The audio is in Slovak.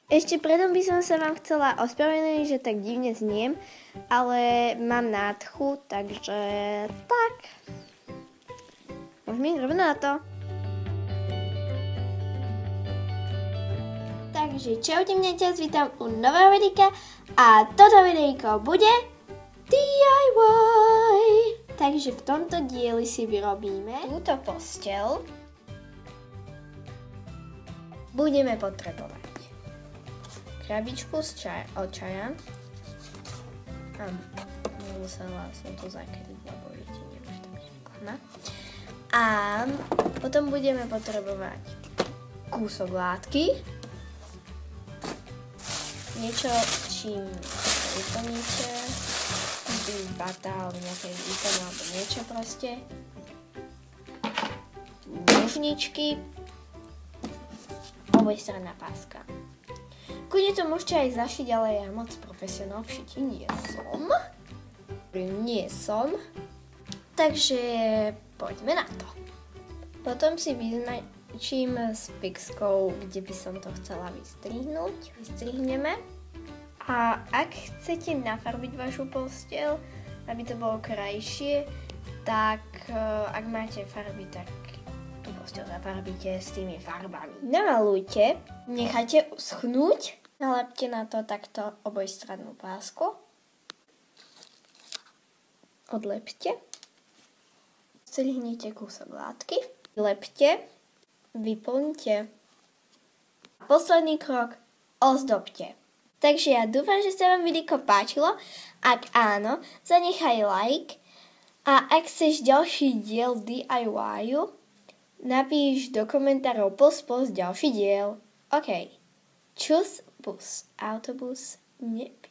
Ešte predom by som sa vám chcela ospravedlniť, že tak divne zniem, ale mám nádchu, takže tak. Môžeme ísť rovno na to. Takže čaute mňa, vítam u nového videa a toto videjko bude DIY. Takže v tomto dieli si vyrobíme túto posteľ. Budeme potrebovať krabičku od čaja. Musela som to zakryť, lebo viete, nemáš tam reklama. A potom budeme potrebovať kúsok látky. Niečo, čím vyplníte. Bata, alebo nejaké výkon, alebo niečo proste. Nožničky. Obojstranná páska. Kudne to môžete aj zašiť, ale ja moc profesionál v šití nie som. Takže poďme na to. Potom si vyznačím s fixkou, kde by som to chcela vystrihnúť. Vystrihneme. A ak chcete nafarbiť vašu posteľ, aby to bolo krajšie, tak ak máte farby, tak tú posteľ zafarbíte s tými farbami. Namalujte, nechajte uschnúť, nalepte na to takto obojstrannú pásku. Odlepte. Strihnite kúsok látky. Lepte. Vyplňte. Posledný krok. Ozdobte. Takže ja dúfam, že sa vám videjko páčilo. Ak áno, zanechaj like. A ak chceš ďalší diel DIY-u, napíš do komentárov post ďalší diel. OK. Čus, bus, autobus, nepí.